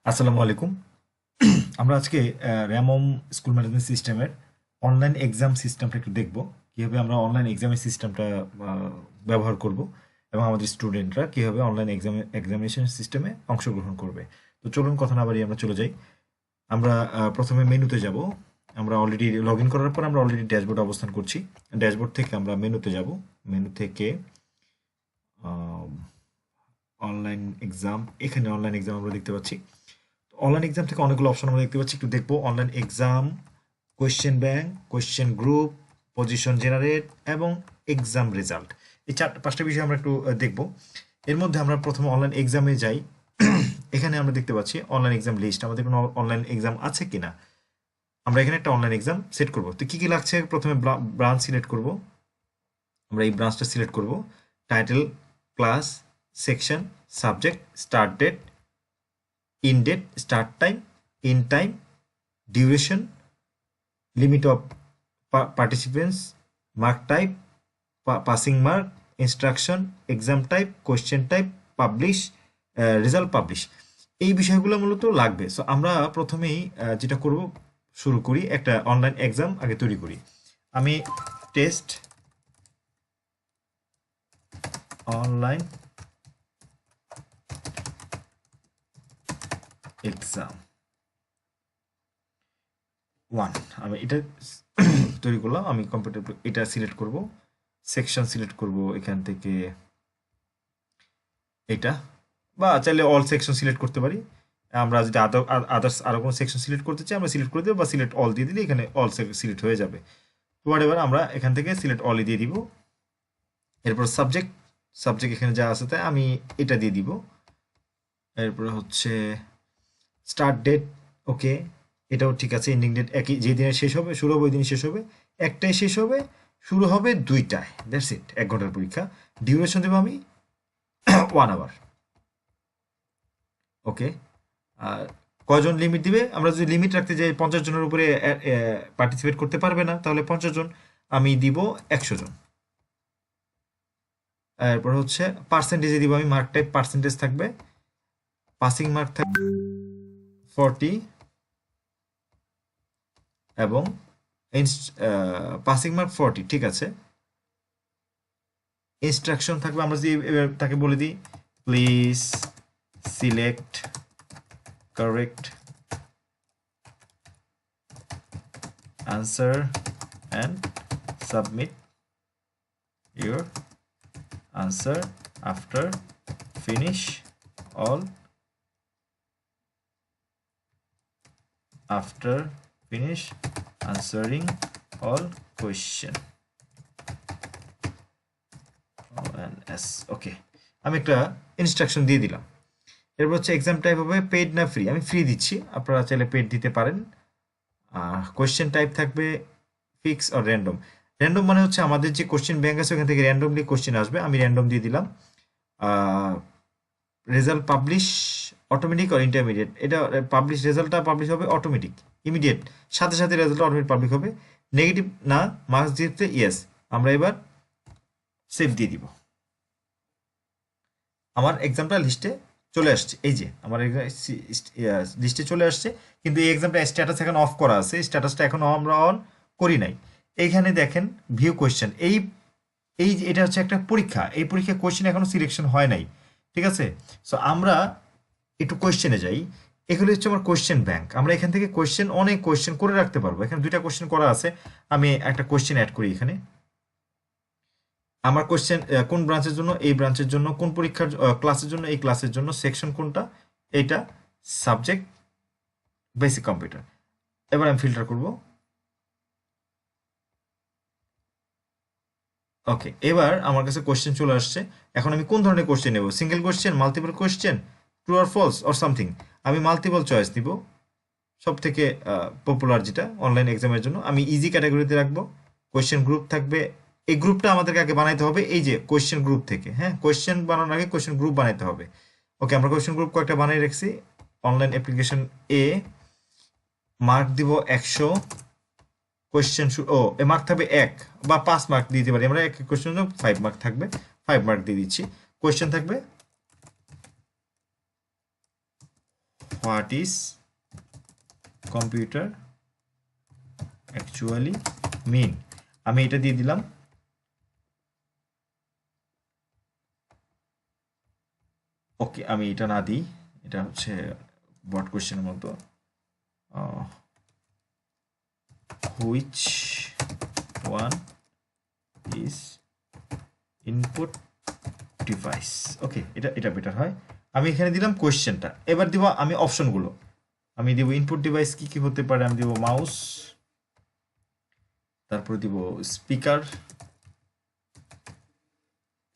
আসসালামু আলাইকুম। আমরা আজকে র্যামম স্কুল ম্যানেজমেন্ট সিস্টেমের অনলাইন এক্সাম সিস্টেমটা একটু দেখব। কীভাবে আমরা অনলাইন এক্সামের সিস্টেমটা ব্যবহার করব এবং আমাদের স্টুডেন্টরা কীভাবে অনলাইন এক্সামিনেশন সিস্টেমে অংশগ্রহণ করবে। তো চলুন কথা না বাড়িয়ে আমরা চলে যাই। আমরা প্রথমে মেনুতে যাব। আমরা অলরেডি লগ ইন করার পর আমরা অলরেডি ড্যাশবোর্ডে অবস্থান করছি। ড্যাশবোর্ড থেকে আমরা মেনুতে যাব। মেনু থেকে অনলাইন এক্সাম, এখানে অনলাইন এক্সাম আমরা দেখতে পাচ্ছি। অনলাইন এক্সাম থেকে অনেকগুলো অপশন আমরা দেখতে পাচ্ছি, একটু দেখবো। Online exam, question bank, question group, position generate এবং এক্সাম রেজাল্ট, এই পাঁচটা বিষয় আমরা একটু দেখবো। এর মধ্যে আমরা প্রথমে অনলাইন এক্সামে যাই। এখানে আমরা দেখতে পাচ্ছি অনলাইন এক্সাম লিস্ট, আমাদের কোনো অনলাইন এক্সাম আছে কিনা। আমরা এখানে একটা অনলাইন এক্সাম সেট করব। তো কি কি লাগছে, প্রথমে ব্রাঞ্চ সিলেক্ট করব। আমরা এই ব্রাঞ্চটা সিলেক্ট করব। Title, class, section, subject, start date, in date, start time, in time, duration, limit of participants, mark type, passing mark, instruction, exam type, question type, publish, result publish, এই বিষয়গুলো মূলত লাগবে। So আমরা প্রথমেই যেটা করব, শুরু করি, একটা অনলাইন এক্সাম আগে তৈরি করি। আমি টেস্ট অনলাইন এক্সাম 1 আমি এটা তৈরি করলাম। আমি কম্পিউটার এটা সিলেক্ট করব, সেকশন সিলেক্ট করব এখান থেকে এটা, বা চাইলে অল সেকশন সিলেক্ট করতে পারি। আমরা যদি আদার্স আরও কোনো সেকশন সিলেক্ট করতে চাই আমরা সিলেক্ট করে দেবো, বা সিলেক্ট অল দিয়ে দিলে এখানে অল সিলেক্ট হয়ে যাবে। হোয়াট এভার, আমরা এখান থেকে সিলেক্ট অলই দিয়ে দিব। এরপর সাবজেক্ট, সাবজেক্ট এখানে যা আছে তাই আমি এটা দিয়ে দিব। এরপরে হচ্ছে স্টার্ট ডেট, ওকে, এটাও ঠিক আছে। এন্ডিং ডেট একই, যে দিনে শেষ হবে শুরু হবে ওই দিন শেষ হবে। একটাই শেষ হবে, শুরু হবে 2টায়, দ্যাটস ইট, 1 ঘন্টার পরীক্ষা। ডিউরেশন দেবো আমি 1 আওয়ার, ওকে। আর কয়জন লিমিট দিবে, আমরা যদি লিমিট রাখতে যাই 50 জনের উপরে পার্টিসিপেট করতে পারবে না, তাহলে 50 জন, আমি দিব 100 জন। এরপর হচ্ছে পার্সেন্টেজে দিব আমি, মার্ক টাইপ পার্সেন্টেজ থাকবে, পাসিং মার্ক থাকবে 40 এবং পাসিং মার্ক 40, ঠিক আছে। ইনস্ট্রাকশন থাকবে, আমরা যদি এবার তাকে বলে দিই please select correct answer and submit your answer after finish all answering all question ONS, ওকে। আমি একটা ইনস্ট্রাকশন দিয়ে দিলাম। এরপর হচ্ছে এক্সাম টাইপ হবে পেইড না ফ্রি, আমি ফ্রি দিচ্ছি, আপনারা চাইলে পেইড দিতে পারেন। কোয়েশ্চেন টাইপ থাকবে ফিক্স আর র্যান্ডম। র্যান্ডম মানে হচ্ছে আমাদের যে কোশ্চেন ব্যাংক আছে ওখান থেকে র্যান্ডমলি কোশ্চেন আসবে, আমি র্যান্ডম দিয়ে দিলাম। রেজাল্ট পাবলিশ অটোমেটিক আর ইন্টারমিডিয়েট, এটা পাবলিশ, রেজাল্টটা পাবলিশ হবে অটোমেটিক, ইমিডিয়েট, সাথে সাথে রেজাল্টটা অটোমেটিক পাবলিক হবে। নেগেটিভ না, মার্কস দিতে ইয়েস। আমরা এবার সেভ দিয়ে দিব। আমার এক্সামটা লিস্টে চলে আসছে, এই যে আমার লিস্টে চলে আসছে, কিন্তু এই এক্সামটা স্ট্যাটাস এখন অফ করা আছে, স্ট্যাটাসটা এখনো আমরা অন করি নাই। এইখানে দেখেন ভিউ কোয়েশ্চেন, এই এই এটা হচ্ছে একটা পরীক্ষা, এই পরীক্ষা কোয়েশ্চেন এখনো সিলেকশন হয় নাই, ঠিক আছে। সো আমরা একটু কোয়েশ্চেনে যাই। এগুলো হচ্ছে আমার কোয়েশ্চেন ব্যাংক, আমরা এখান থেকে কোয়েশ্চেন, অনেক কোয়েশ্চেন করে রাখতে পারবো। এখানে 2টা কোয়েশ্চেন করা আছে, আমি একটা কোয়েশ্চেন অ্যাড করি এখানে। আমার কোশ্চেন কোন ব্রাঞ্চের জন্য, এই ব্রাঞ্চের জন্য, কোন পরীক্ষার ক্লাসের জন্য, এই ক্লাসের জন্য, সেকশন কোনটা, এইটা, সাবজেক্ট, বেসিক কম্পিউটার। এবার আমি ফিল্টার করব, ওকে। এবার আমার কাছে কোশ্চেন চলে আসছে। এখন আমি কোন ধরনের কোশ্চেন নেব, single question, multiple question, true আর ফলস অর সামথিং। আমি মাল্টিপল চয়েস নিব, সব থেকে পপুলার যেটা অনলাইন এক্সামের জন্য। আমি ইজি ক্যাটাগরিতে রাখবো। কোয়েশ্চেন গ্রুপ থাকবে, এই গ্রুপটা আমাদেরকে আগে বানাইতে হবে, এই যে কোয়েশ্চেন গ্রুপ থেকে, হ্যাঁ, কোয়েশ্চেন বানানোর আগে কোয়েশ্চেন গ্রুপ বানাইতে হবে। ওকে, আমরা কোয়েশ্চেন গ্রুপ কয়েকটা বানিয়ে রাখছি। অনলাইন অ্যাপ্লিকেশন এ, মার্ক দিব 100, কোয়েশ্চেন এ মার্ক থাকবে 1 বা 5 মার্ক দিতে পারি আমরা, এক কোয়েশ্চেন 5 মার্ক থাকবে, 5 মার্ক দিয়ে দিচ্ছি। কোয়েশ্চেন থাকবে হোয়াট ইজ কম্পিউটার অ্যাকচুয়ালি মিন, আমি এটা দিয়ে দিলাম। ওকে, আমি এটা না দিই, এটা হচ্ছে বট কোশ্চেনের মতো। Which one is input device. Okay, এটা এটা বেটার হয়। আমি এখানে দিলাম কোয়েশ্চেনটা, এবার দিব আমি অপশনগুলো। আমি দিব ইনপুট ডিভাইস কি কি হতে পারে, আমি দিব মাউস, তারপর দিব স্পিকার,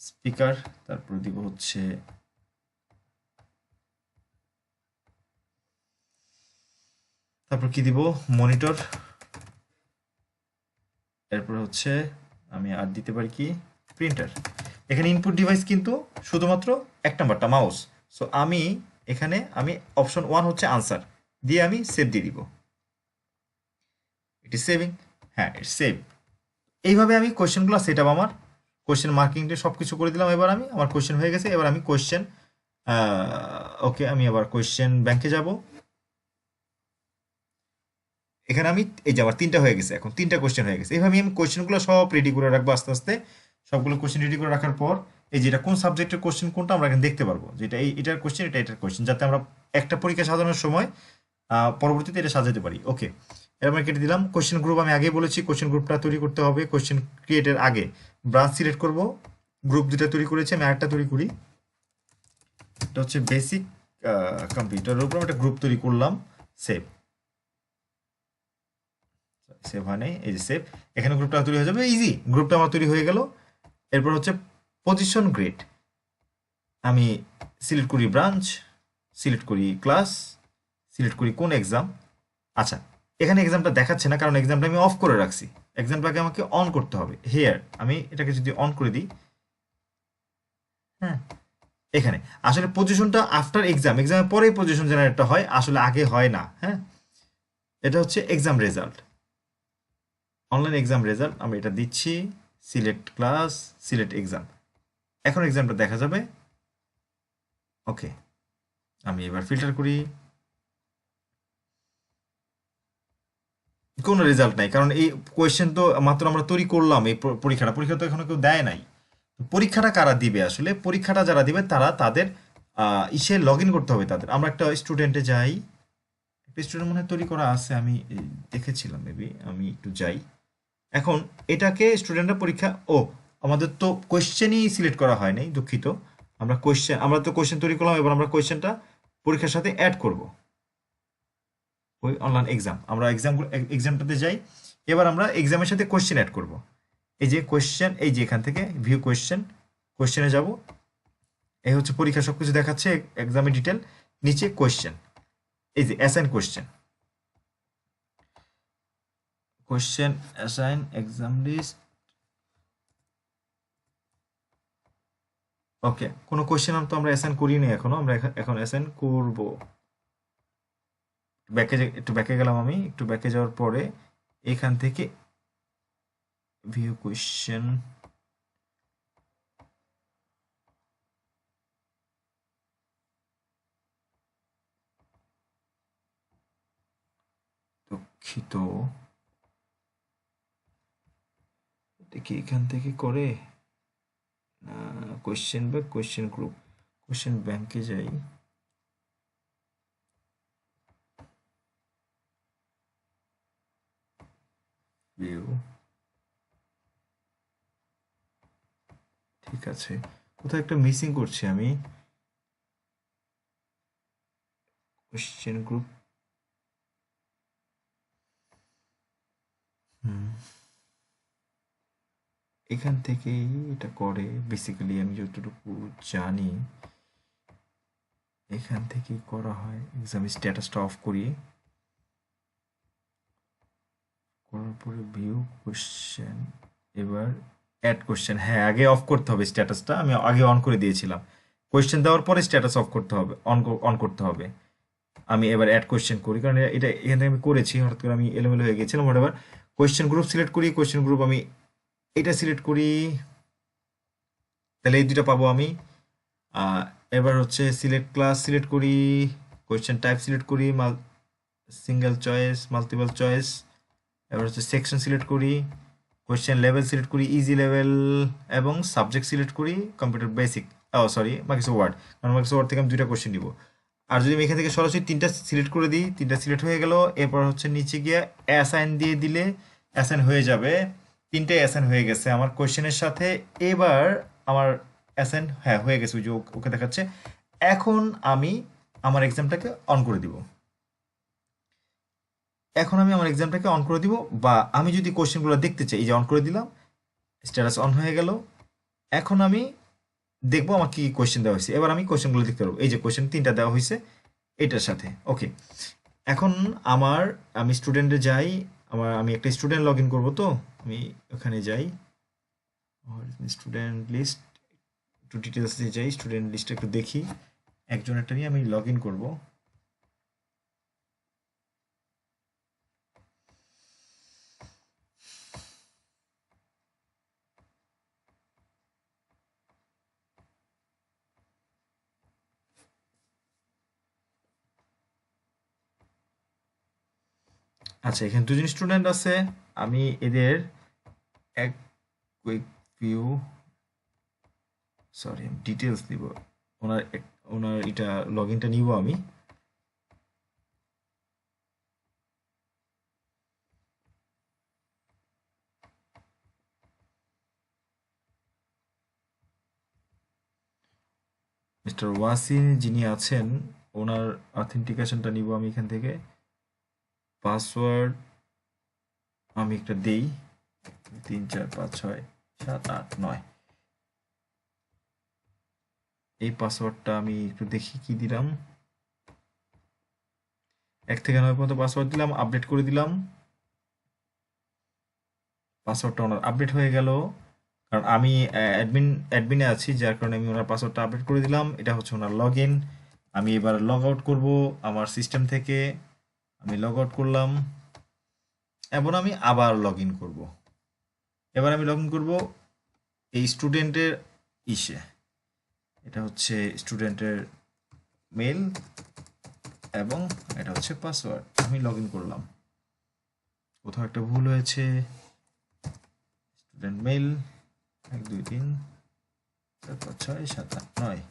স্পিকার, তারপর দিব হচ্ছে তারপর কি দিব মনিটর, এরপর হচ্ছে আমি আর দিতে পারি কি প্রিন্টার। এখানে ইনপুট ডিভাইস কিন্তু শুধুমাত্র এক নাম্বারটা মাউস। সো আমি এখানে আমি অপশন 1 হচ্ছে আনসার দিয়ে আমি সেভ দিয়ে দিব। ইট ইজ সেভিং, হ্যাঁ ইট সেভ। এইভাবে আমি কোয়েশ্চেনগুলো সেট আপ, আমার কোয়েশ্চেন মার্কিংটা সব কিছু করে দিলাম। এবার আমি আমার কোয়েশ্চেন হয়ে গেছে, এবার আমি কোয়েশ্চেন ওকে আমি আবার কোয়েশ্চেন ব্যাংকে যাব। এখানে আমি এই যে আমার 3টা হয়ে গেছে, এখন 3টা কোয়েশ্চেন হয়ে গেছে। এইভাবে আমি কোয়েশ্চেনগুলো সব রেডি করে রাখবো আস্তে আস্তে। সবগুলো কোয়েশ্চেন রেডি করে রাখার পর এই যে এটা কোন সাবজেক্টের কোয়েশ্চেন কোনটা আমরা এখানে দেখতে পারবো, যেটা এটার কোয়েশ্চেন, এটা এটার কোয়েশ্চেন, যাতে আমরা একটা পরীক্ষা সাজানোর সময় পরবর্তীতে এটা সাজাতে পারি। ওকে, এবার আমি কেটে দিলাম। কোয়েশ্চেন গ্রুপ আমি আগেই বলেছি, কোয়েশ্চেন গ্রুপটা তৈরি করতে হবে কোয়েশ্চেন ক্রিয়েটের আগে। ব্রাঞ্চ সিলেক্ট করব, গ্রুপ 2টা তৈরি করেছি, আমি আরেকটা তৈরি করি। এটা হচ্ছে বেসিক কম্পিউটারের উপর একটা গ্রুপ তৈরি করলাম। সেভ, সেভ হয় নাই, এই যে সেভ। এখানে গ্রুপটা তৈরি হয়ে যাবে, ইজি গ্রুপটা আমার তৈরি হয়ে গেল। এরপর হচ্ছে পজিশন গ্রেড, আমি সিলেক্ট করি ব্রাঞ্চ, সিলেক্ট করি ক্লাস, সিলেক্ট করি কোন এক্সাম। আচ্ছা, এখানে এক্সামটা দেখাচ্ছে না কারণ এক্সামটা আমি অফ করে রাখছি, এক্সামটাকে আমাকে অন করতে হবে। হেয়ার আমি এটাকে যদি অন করে দিই, হ্যাঁ এখানে আসলে পজিশনটা আফটার এক্সাম, এক্সামের পরেই পজিশন জেনারেটটা হয়, আসলে আগে হয় না। হ্যাঁ, এটা হচ্ছে exam result, online exam result. আমি এটা দিচ্ছি, সিলেক্ট ক্লাস, সিলেক্ট এক্সাম। এখন এক্সামটা দেখা যাবে। ওকে, আমি এবার ফিল্টার করি, কোনো রেজাল্ট নাই কারণ এই কোয়েশ্চেন তো মাত্র আমরা তৈরি করলাম। এই পরীক্ষা তো এখনো কেউ দেয় নাই। পরীক্ষাটা কারা দিবে, আসলে পরীক্ষাটা যারা দিবে তারা তাদের ইসে লগ ইন করতে হবে তাদের। আমরা একটা স্টুডেন্টে যাই, একটা স্টুডেন্ট মনে হয় তৈরি করা আছে, আমি দেখেছিলাম মেবি, আমি একটু যাই। এখন এটাকে স্টুডেন্টরা পরীক্ষা, ও আমাদের তো কোয়েশ্চেনই সিলেক্ট করা হয় নাই, দুঃখিত। আমরা তো কোয়েশ্চেন তৈরি করলাম, এবার আমরা কোয়েশ্চেনটা পরীক্ষার সাথে অ্যাড করব। ওই অনলাইন এক্সাম, আমরা এক্সামটাতে যাই। এবার আমরা এক্সামের সাথে কোয়েশ্চেন অ্যাড করব। এই যে কোয়েশ্চেন, এই যে এখান থেকে ভিউ কোয়েশ্চেন, কোয়েশ্চেনে যাব। এই হচ্ছে পরীক্ষা সব কিছু দেখাচ্ছে, এক্সামের ডিটেল, নিচে কোয়েশ্চেন, এই যে assign question, question assign exam list. Okay, কোনো কোয়েশ্চেন তো আমরা অ্যাসাইন করিনি এখনো, আমরা এখন অ্যাসাইন করব। একটু ব্যাকে গেলাম, আমি একটু ব্যাকে যাওয়ার পরে এখান থেকে ভিউ কোয়েশ্চেন, দুঃখিত, এটা কি এখান থেকে করে না? Question bank, question group, question ব্যাংকে যাই। ভিউ, ঠিক আছে, কোথাও একটা মিসিং করছি আমি। কোয়েশ্চেন গ্রুপ, এখান থেকেই এটা করে বেসিক্যালি, আমি যতটুকু জানি এখান থেকেই করা হয়। এক্সাম স্ট্যাটাসটা অফ করি, করার পরে ভিউ কোয়েশ্চেন, এবার অ্যাড কোয়েশ্চেন। হ্যাঁ, আগে অফ করতে হবে স্ট্যাটাসটা, আমি আগে অন করে দিয়েছিলাম। কোয়েশ্চেন দেওয়ার পরে স্ট্যাটাস অফ করতে হবে, অন করতে হবে। আমি এবার অ্যাড কোয়েশ্চেন করি কারণ এটা এখান থেকে আমি করেছি, হঠাৎ করে আমি এলোমেলো হয়ে গেছিলাম। এবার কোয়েশ্চেন গ্রুপ সিলেক্ট করি, কোয়েশ্চেন গ্রুপ আমি এটা সিলেক্ট করি, তাহলে এই দুটো পাবো আমি। এবার হচ্ছে সিলেক্ট ক্লাস সিলেক্ট করি, কোয়েশ্চেন টাইপ সিলেক্ট করি, সিঙ্গেল চয়েস, মাল্টিপল চয়েস, এবার হচ্ছে সেকশন সিলেক্ট করি, কোয়েশ্চেন লেভেল সিলেক্ট করি, ইজি লেভেল, এবং সাবজেক্ট সিলেক্ট করি computer basic, sorry Microsoft Word, কারণ মাইক্রোসফট ওয়ার্ড থেকে আমি দুইটা কোয়েশ্চেন নিব। আর যদি আমি এখান থেকে সরাসরি তিনটা সিলেক্ট করে দিই, তিনটা সিলেক্ট হয়ে গেল, এরপর হচ্ছে নিচে গিয়ে অ্যাসাইন দিয়ে দিলে অ্যাসাইন হয়ে যাবে। তিনটে অ্যাসাইন হয়ে গেছে আমার কোয়েশ্চেনের সাথে। এবার আমার অ্যাসাইন হ্যাঁ হয়ে গেছে, ওই যে ওকে দেখাচ্ছে। এখন আমি আমার এক্সামটাকে অন করে দিব। এখন আমি আমার এক্সামটাকে অন করে দিব, বা আমি যদি কোশ্চেনগুলো দেখতে চাই, এই যে অন করে দিলাম, স্ট্যাটাস অন হয়ে গেল। এখন আমি দেখবো আমার কি কোশ্চেন দেওয়া হয়েছে। এবার আমি কোশ্চেনগুলো দেখতে পারবো, এই যে কোশ্চেন তিনটা দেওয়া হয়েছে এটার সাথে। ওকে, এখন আমি স্টুডেন্টে যাই, আমি একটা স্টুডেন্ট লগ ইন করবো, তো আমি ওখানে যাই, স্টুডেন্ট লিস্ট, একটু ডিটেলসে যাই, স্টুডেন্ট লিস্টটা একটু দেখি, একজনেরটা নিয়ে আমি লগ ইন করবো। আচ্ছা, এখানে দুজন স্টুডেন্ট আছে, আমি এদের এক কুইক ভিউ, সরি ডিটেলস দিব, ওনার এটা লগ ইনটা নিব আমি। মিস্টার ওয়াসিন যিনি আছেন, ওনার অথেন্টিকেশনটা নিব আমি এখান থেকে। পাসওয়ার্ড আমি একটা দেই, 3 4 5 6 7 8 9। এই পাসওয়ার্ডটা আমি একটু দেখি কি দিলাম। 1 থেকে 9 পর্যন্ত পাসওয়ার্ড দিলাম, আপডেট করে দিলাম। পাসওয়ার্ডটা ওনার আপডেট হয়ে গেল, কারণ আমি অ্যাডমিনে আছি, যার কারণে আমি ওনার পাসওয়ার্ডটা আপডেট করে দিলাম। এটা হচ্ছে ওনার লগ ইন। আমি এবার লগ আউট করবো আমার সিস্টেম থেকে। আমি লগ আউট করলাম, এবং আমি আবার লগ ইন করবো। এবার আমি লগ ইন করবো এই স্টুডেন্টের ইসে, এটা হচ্ছে স্টুডেন্টের মেল, এবং এটা হচ্ছে পাসওয়ার্ড। আমি লগ ইন করলাম, কোথাও একটা ভুল হয়েছে। Student mail 1 2 3 4 5 6 7 8 9।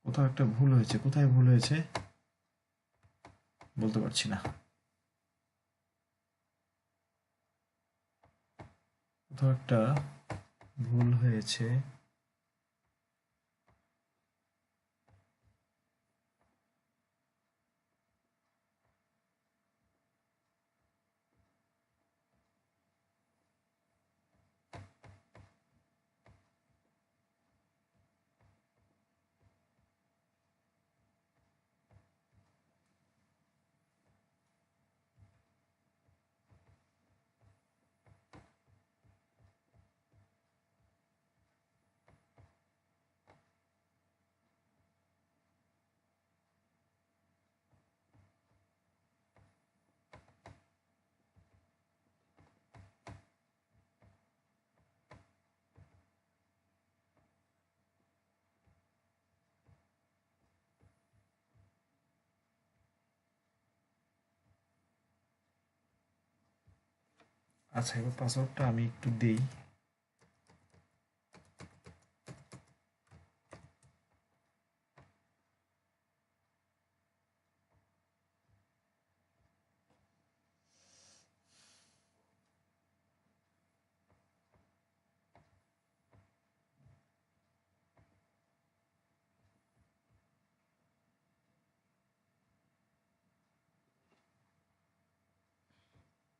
কোথাও একটা ভুল হয়েছে, কোথায় ভুল হয়েছে বলতে পারছি না। কোথাও একটা ভুল হয়েছে। আচ্ছা, এবার পাসওয়ার্ডটা আমি একটু দিই।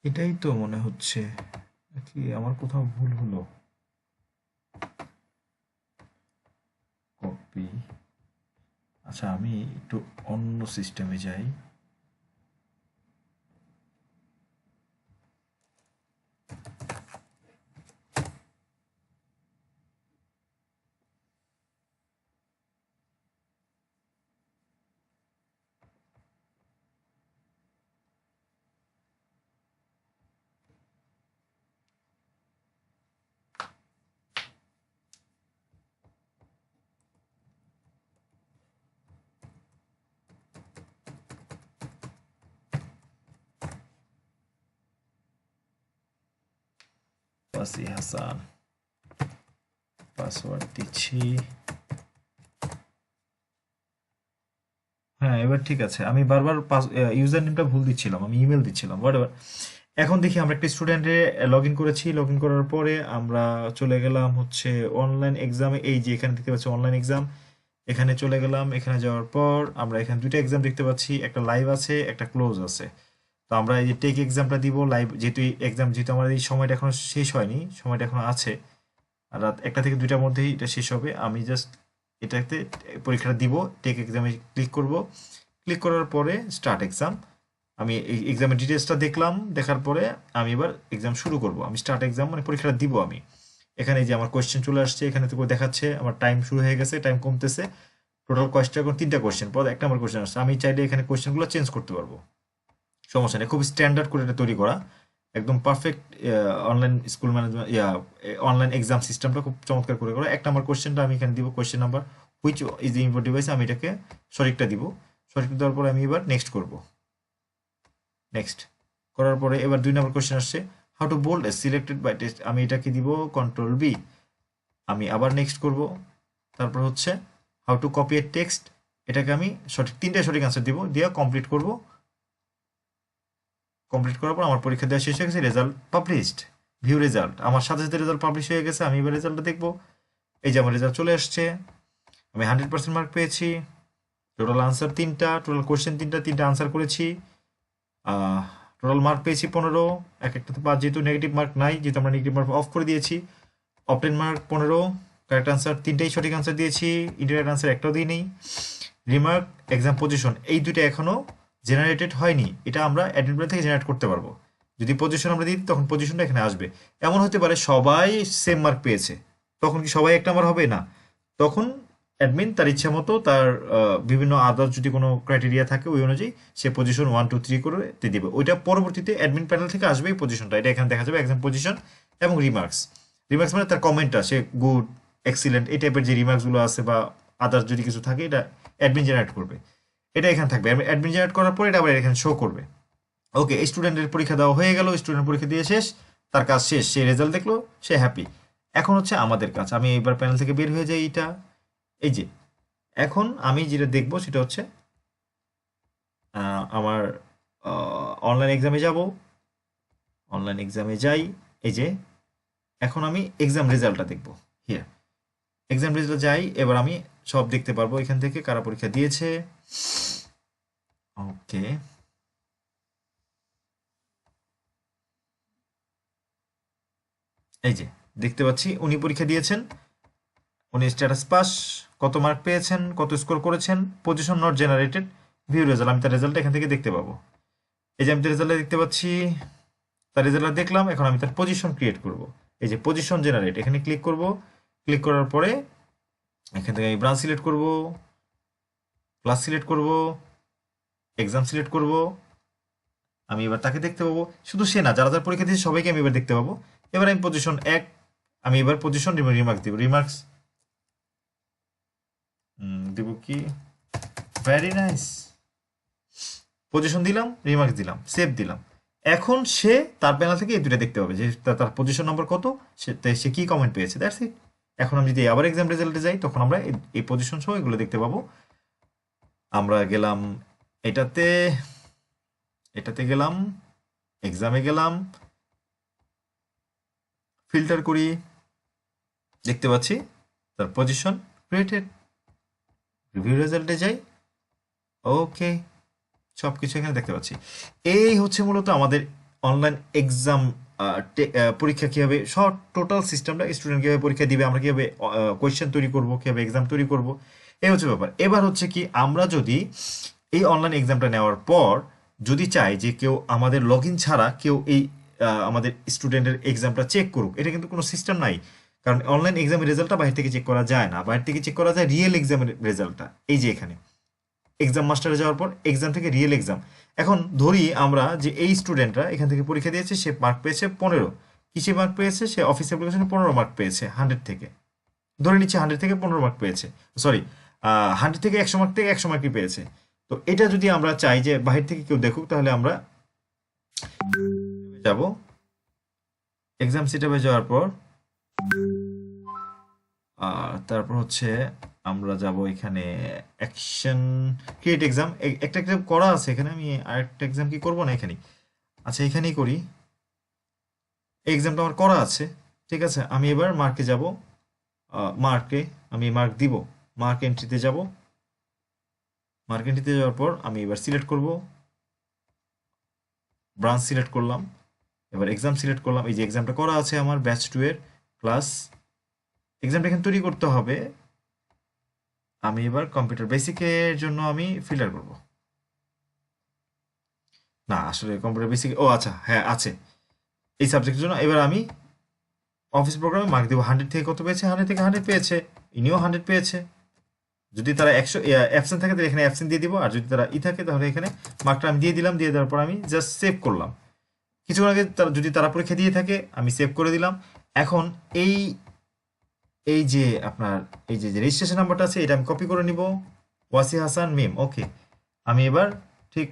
এটাই তো মনে হচ্ছে, নাকি আমার কোথাও ভুল হলো? কপি। আচ্ছা, আমি একটু অন্য সিস্টেমে যাই। আব্বাসি হাসান, পাসওয়ার্ড দিচ্ছি। হ্যাঁ, এবার ঠিক আছে। আমি বারবার ইউজার নেমটা ভুল দিচ্ছিলাম, আমি ইমেল দিচ্ছিলাম, হোয়াটএভার। এখন দেখি আমরা একটা স্টুডেন্টে লগ ইন করেছি। লগ ইন করার পরে আমরা চলে গেলাম হচ্ছে অনলাইন এক্সামে। এই যে এখানে দেখতে পাচ্ছি অনলাইন এক্সাম, এখানে চলে গেলাম। এখানে যাওয়ার পর আমরা এখানে দুইটা এক্সাম দেখতে পাচ্ছি, একটা লাইভ আছে, একটা ক্লোজ আছে। তো আমরা এই যে টেক এক্সামটা দিব লাইভ, যেহেতু এক্সাম, যেহেতু আমাদের এই সময়টা এখনো শেষ হয়নি, সময়টা এখনো আছে, আর রাত 1টা থেকে 2টার মধ্যেই এটা শেষ হবে। আমি জাস্ট এটাতে পরীক্ষাটা দিব, টেক এক্সামে ক্লিক করব। ক্লিক করার পরে স্টার্ট এক্সাম। আমি এই এক্সামের ডিটেলসটা দেখলাম, দেখার পরে আমি এবার এক্সাম শুরু করব। আমি স্টার্ট এক্সাম মানে পরীক্ষাটা দিব আমি। এখানে এই যে আমার কোয়েশ্চেন চলে আসছে, এখানে তো দেখাচ্ছে আমার টাইম শুরু হয়ে গেছে, টাইম কমতেছে। টোটাল কোয়েশ্চেন এখন 3টা কোয়েশ্চেন, পর 1 নম্বর কোয়েশ্চেন আসছে। আমি চাইলে এখানে কোয়েশ্চেনগুলো চেঞ্জ করতে পারবো, সমস্যা নেই। খুব স্ট্যান্ডার্ড করে এটা তৈরি করা, একদম perfect. Online school management, online exam সিস্টেমটা খুব চমৎকার করে করা। 1 নম্বর কোয়েশ্চেনটা আমি এখানে দিব, question number which is the input device, আমি এটাকে সঠিকটা দিব। সঠিক দেওয়ার পরে আমি এবার নেক্সট করব। নেক্সট করার পরে এবার 2 নম্বর কোয়েশ্চেন আসছে, how to bold a selected by test, আমি এটাকে দিব কন্ট্রোল বি। আমি আবার নেক্সট করব। তারপর হচ্ছে how to copy A text, এটাকে আমি সঠিক 3টা সঠিক আনসার দিব, দিয়ে কমপ্লিট করব। কমপ্লিট করার পর আমার পরীক্ষা দেওয়া শেষ হয়ে গেছে, রেজাল্ট পাবলিশড। ভিউ রেজাল্ট, আমার সাথে সাথে রেজাল্ট পাবলিশ হয়ে গেছে। আমি এবার রেজাল্টটা দেখবো। এই যে আমার রেজাল্ট চলে আসছে, আমি 100% মার্ক পেয়েছি। টোটাল আনসার 3টা, টোটাল কোয়েশ্চেন 3টা, 3টা আনসার করেছি। টোটাল মার্ক পেয়েছি 15, এক একটাতে 5, যেহেতু নেগেটিভ মার্ক নাই, যেহেতু আমরা নেগেটিভ মার্ক অফ করে দিয়েছি। অপটেন মার্ক 15, কারেক্ট আনসার 3টাই সঠিক আনসার দিয়েছি, ইন্টারনেট আনসার একটাও দিই নেই। রিমার্ক, এক্সাম পজিশন, এই দুটো এখনো জেনারেটেড হয়নি, এটা আমরা অ্যাডমিট প্যানেল থেকে জেনারেট করতে পারবো। যদি পজিশন আমরা দিই তখন পজিশনটা এখানে আসবে। এমন হতে পারে সবাই সেম মার্ক পেয়েছে, তখন কি সবাই 1 নাম্বার হবে না? তখন অ্যাডমিন তার ইচ্ছা মতো তার বিভিন্ন আদার্স যদি কোনো ক্রাইটেরিয়া থাকে ওই অনুযায়ী সে পজিশন 1 2 3 করে দিবে। ওইটা পরবর্তীতে অ্যাডমিন প্যানেল থেকে আসবে এই পজিশনটা, এটা এখানে দেখা যাবে এক্সাম পজিশন এবং রিমার্কস। রিমার্কস মানে তার কমেন্টটা, সে গুড, এক্সিলেন্ট, এই টাইপের যে রিমার্কসগুলো আছে বা আদার্স যদি কিছু থাকে, এটা অ্যাডমিন জেনারেট করবে। এটা এখানে থাকবে, অ্যাডমিন জেনারেট করার পর এটা আবার এখানে শো করবে। ওকে, স্টুডেন্টের পরীক্ষা দেওয়া হয়ে গেল, স্টুডেন্ট পরীক্ষা দিয়ে শেষ, তার কাজ শেষ, সে রেজাল্ট দেখলো, সে হ্যাপি। এখন হচ্ছে আমাদের কাজ, আমি এবার প্যানেল থেকে বের হয়ে যাই। এটা এই যে এখন আমি যেটা দেখবো সেটা হচ্ছে আমার অনলাইন এক্সামে যাব। অনলাইন এক্সামে যাই, এই যে এখন আমি এক্সাম রেজাল্টটা দেখবো। হিয়ার এক্সাম রেজাল্ট যাই, এবার আমি সব দেখতে পারবো এখান থেকে কারা পরীক্ষা দিয়েছে। ওকে, এই যে দেখতে পাচ্ছি উনি পরীক্ষা দিয়েছেন, উনি স্ট্যাটাস পাস, কত মার্ক পেয়েছেন, কত স্কোর করেছেন, position not generated, view result, আমি তার রেজাল্টটা এখান থেকে দেখতে পাবো। এই যে আমি তার রেজাল্টটা দেখতে পাচ্ছি, তার রেজাল্টটা দেখলাম। এখন আমি তার পজিশন ক্রিয়েট করব। এই যে পজিশন জেনারেট, এখানে ক্লিক করব। ক্লিক করার পরে এখান থেকে আমি ব্রাঞ্চ সিলেক্ট করব, ক্লাস সিলেক্ট করব, এক্সাম সিলেক্ট করব। আমি এবার তাকে দেখতে পাবো, শুধু সে না, যারা যারা পরীক্ষা দিয়েছে সবাইকে আমি এবার দেখতে পাবো। এবার আমি পজিশন 1, আমি এবার পজিশন রিমার্কস দিব। রিমার্কস দিব কি, ভেরি নাইস, পজিশন দিলাম, রিমার্কস দিলাম, সেভ দিলাম। এখন সে তার প্যানেল থেকে এই দুটো দেখতে পাবে যে তার পজিশন নাম্বার কত, সে কি কমেন্ট পেয়েছে, দ্যাটস ইট। এখন আমি যদি আবার এক্সাম রেজাল্টে যাই তখন আমরা এই পজিশন সহ এগুলো দেখতে পাবো। আমরা গেলাম এটাতে, এটাতে গেলাম, এক্সামে গেলাম, ফিল্টার করি, দেখতে পাচ্ছি তার পজিশন ক্রিয়েটেড। রিভিউ রেজাল্টে যাই, ওকে, সব কিছু এখানে দেখতে পাচ্ছি। এই হচ্ছে মূলত আমাদের অনলাইন এক্সাম পরীক্ষা কীভাবে, সব টোটাল সিস্টেমটা, স্টুডেন্ট কীভাবে পরীক্ষা দিবে, আমরা কীভাবে কোয়েশ্চেন তৈরি করবো, কীভাবে এক্সাম তৈরি করবো, এই হচ্ছে ব্যাপার। এবার হচ্ছে কি, আমরা যদি এই অনলাইন এক্সামটা নেওয়ার পর যদি চাই যে কেউ আমাদের লগ ইন ছাড়া কেউ এই আমাদের স্টুডেন্টের এক্সামটা চেক করুক, এটা কিন্তু কোনো সিস্টেম নাই। কারণ অনলাইন এক্সামের রেজাল্টটা বাইরে থেকে চেক করা যায় না, বাইরে থেকে চেক করা যায় রিয়েল এক্সামের রেজাল্টটা। এই যে এখানে এক্সাম মাস্টারে যাওয়ার পর এক্সাম থেকে রিয়েল এক্সাম। এখন ধরি আমরা যে এই স্টুডেন্টরা এখান থেকে পরীক্ষা দিয়েছে, সে মার্ক পেয়েছে 15, কিসে মার্ক পেয়েছে, সে অফিস অ্যাপ্লিকেশনে 15 মার্ক পেয়েছে 100 থেকে, ধরে নিচ্ছে 100 থেকে 15 মার্ক পেয়েছে, সরি 100 থেকে 100 মার্ক থেকে 100 মার্কই পেয়েছে। তো এটা যদি আমরা চাই যে বাহির থেকে কেউ দেখুক, তাহলে আমরা যাব এক্সাম সেটআপে যাওয়ার পর তারপর হচ্ছে আমরা যাব এখানে অ্যাকশন ক্রিয়েট এক্সাম। একটা এক্সাম করা আছে এখানে, আমি আরেকটা এক্সাম কি করব না এখানেই? আচ্ছা এখানেই করি। এই এক্সামটা আমার করা আছে, ঠিক আছে। আমি এবার মার্কে যাব, মার্কে আমি মার্ক দিব, মার্ক এন্ট্রিতে যাব। মার্ক এন্ট্রিতে যাওয়ার পর আমি এবার সিলেক্ট করব, ব্রাঞ্চ সিলেক্ট করলাম, এবার এক্সাম সিলেক্ট করলাম। এই যে এক্সামটা করা আছে আমার ব্যাচ 2 এর ক্লাস, এক্সামটা এখানে তৈরি করতে হবে। আমি এবার কম্পিউটার বেসিকের জন্য আমি ফিল্টার করব। না আসলে কম্পিউটার বেসিক, ও আচ্ছা হ্যাঁ আছে এই সাবজেক্টের জন্য। এবার আমি অফিস প্রোগ্রামে মার্ক দেবো। 100 থেকে কত পেয়েছে? 100 থেকে 100 পেয়েছে। ইনিও 100 পেয়েছে। যদি তারা 100 অ্যাবসেন্ট থাকে তাহলে এখানে অ্যাবসেন্ট দিয়ে দিব, আর যদি তারা থাকে তাহলে এখানে মার্কটা আমি দিয়ে দিলাম। দিয়ে দেওয়ার পর আমি জাস্ট সেভ করলাম। কিছুক্ষণ আগে তারা যদি তারা পরীক্ষা দিয়ে থাকে আমি সেভ করে দিলাম। এখন এই এই যে আপনার এই যে রেজিস্ট্রেশন নাম্বারটা আছে এটা আমি কপি করে নিব, ওয়াসি হাসান মিম। ওকে, আমি এবার ঠিক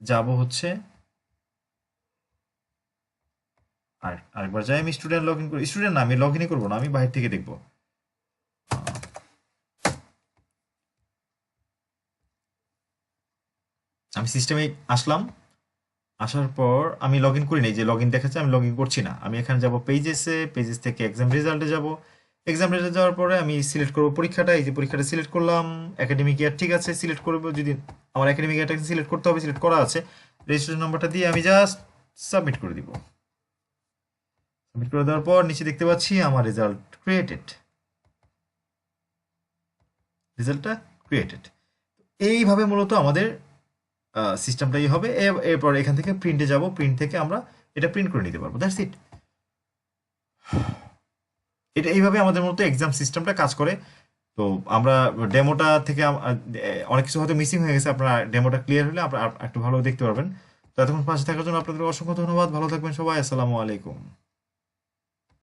যাব হচ্ছে, আরেকবার যাই, আমি স্টুডেন্ট লগ ইন করি। স্টুডেন্ট না, আমি লগ ইনই করবো না, আমি বাইরে থেকে দেখবো। আমি সিস্টেমে আসলাম, আসার পর আমি লগ ইন করি নাই, যে লগ ইন দেখাচ্ছে আমি লগ ইন করছি না। আমি এখানে যাব পেজেসে, পেজেস থেকে এক্সাম রেজাল্টে যাব। এক্সাম রেজাল্ট যাওয়ার পরে আমি সিলেক্ট করবো পরীক্ষাটা। এই যে পরীক্ষাটা সিলেক্ট করলাম, একাডেমিক ইয়ার, ঠিক আছে সিলেক্ট করবো। যদি আমার একাডেমিক ইয়ারটাকে সিলেক্ট করতে হবে, সিলেক্ট করা আছে। রেজিস্ট্রেশন নাম্বারটা দিয়ে আমি জাস্ট সাবমিট করে দিব। সাবমিট করে দেওয়ার পর নিচে দেখতে পাচ্ছি আমার রেজাল্ট ক্রিয়েটেড, রেজাল্টটা ক্রিয়েটেড। এইভাবে মূলত আমাদের সিস্টেমটাই হবে। এরপর এখান থেকে প্রিন্টে যাব, প্রিন্ট থেকে আমরা এটা প্রিন্ট করে নিতে পারবো। That's it. এটা এইভাবে আমাদের মতো এক্সাম সিস্টেমটা কাজ করে। তো আমরা ডেমোটা থেকে অনেক কিছু হয়তো মিসিং হয়ে গেছে, আপনারা ডেমোটা ক্লিয়ার হলে আপনারা একটু ভালো দেখতে পারবেন। তো এতক্ষণ পাশে থাকার জন্য আপনাদের অসংখ্য ধন্যবাদ। ভালো থাকবেন সবাই। আসসালামু আলাইকুম।